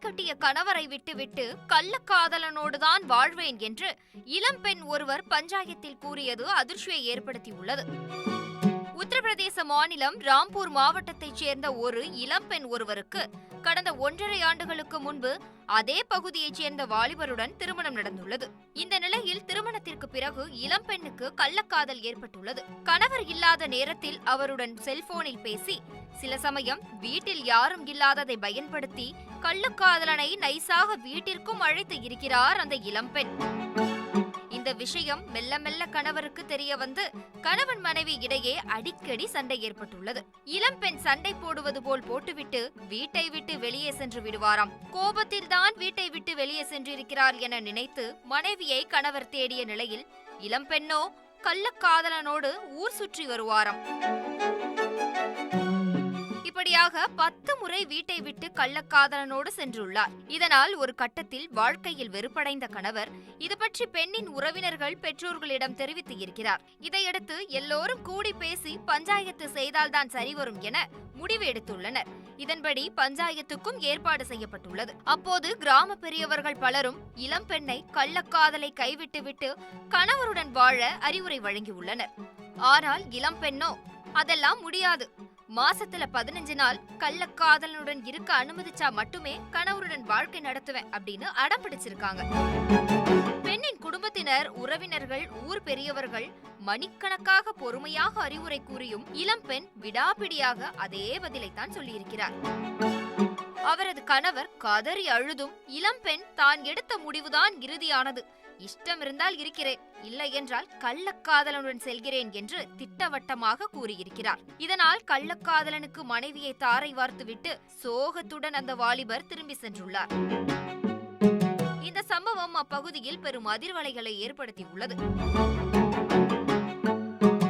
கட்டிய கணவரை விட்டுவிட்டு கள்ளக்காதலனோடுதான் வாழ்வேன் என்று இளம்பெண் ஒருவர் பஞ்சாயத்தில் கூறியது அதிர்ச்சியை ஏற்படுத்தியுள்ளது. உத்தரப்பிரதேச மாநிலம் ராம்பூர் மாவட்டத்தைச் சேர்ந்த ஒரு இளம்பெண் ஒருவருக்கு கடந்த 1.5 ஆண்டுகளுக்கு முன்பு அதே பகுதியைச் சேர்ந்த வாலிபருடன் திருமணம் நடந்துள்ளது. இந்த நிலையில் திருமணத்திற்கு பிறகு இளம்பெண்ணுக்கு கள்ளக்காதல் ஏற்பட்டுள்ளது. கணவர் இல்லாத நேரத்தில் அவருடன் செல்போனில் பேசி, சில சமயம் வீட்டில் யாரும் இல்லாததை பயன்படுத்தி கள்ளக்காதலனை நைசாக வீட்டிற்கும் அழைத்து இருக்கிறார் அந்த இளம்பெண். இந்த விஷயம் மெல்ல மெல்ல கணவருக்கு தெரிய வந்து கணவன் மனைவி இடையே அடிக்கடி சண்டை ஏற்பட்டுள்ளது. இளம்பெண் சண்டை போடுவது போல் போட்டுவிட்டு வீட்டை விட்டு வெளியே சென்று விடுவாராம். கோபத்தில் தான் வீட்டை விட்டு வெளியே சென்றிருக்கிறார் என நினைத்து மனைவியை கணவர் தேடிய நிலையில் இளம்பெண்ணோ கள்ளக்காதலனோடு ஊர் சுற்றி வருவாராம். இப்படியாக 10 முறை வீட்டை விட்டு கள்ளக்காதலனோடு சென்றுள்ளார். இதனால் ஒரு கட்டத்தில் வாழ்க்கையில் வெறுப்படைந்த கணவர் இது பற்றி பெண்ணின் உறவினர்கள் பெற்றோர்களிடம் தெரிவித்து இருக்கிறார். இதையடுத்து எல்லோரும் கூடி பேசி பஞ்சாயத்து செய்தால்தான் சரிவரும் என முடிவு எடுத்துள்ளனர். இதன்படி பஞ்சாயத்துக்கும் ஏற்பாடு செய்யப்பட்டுள்ளது. அப்போது கிராம பெரியவர்கள் பலரும் இளம்பெண்ணை கள்ளக்காதலை கைவிட்டுவிட்டு கணவருடன் வாழ அறிவுரை வழங்கியுள்ளனர். ஆனால் இளம்பெண்ணோ அதெல்லாம் முடியாது, மாசத்துல 15 நாள் கள்ளக்காதலனுடன் இருக்க அனுமதிச்சா மட்டுமே கணவருடன் வாழ்க்கை நடத்துவேன் அப்படின்னு அடம் பிடிச்சிருக்காங்க. பெண்ணின் குடும்பத்தினர், உறவினர்கள், ஊர் பெரியவர்கள் மணிக்கணக்காக பொறுமையாக அறிவுரை கூறியும் இளம்பெண் விடாபிடியாக அதே பதிலைத்தான் சொல்லியிருக்கிறார். அவரது கணவர் கதறி அழுதும் இளம்பெண் தான் எடுத்த முடிவுதான் இறுதியானது, இஷ்டம் இருந்தால் இருக்கிறேன், இல்லை என்றால் கள்ளக்காதலனுடன் செல்கிறேன் என்று திட்டவட்டமாக கூறியிருக்கிறார். இதனால் கள்ளக்காதலனுக்கு மனைவியை தாரை வார்த்துவிட்டு சோகத்துடன் அந்த வாலிபர் திரும்பி சென்றுள்ளார். இந்த சம்பவம் அப்பகுதியில் பெரும் அதிர்வலைகளை ஏற்படுத்தியுள்ளது.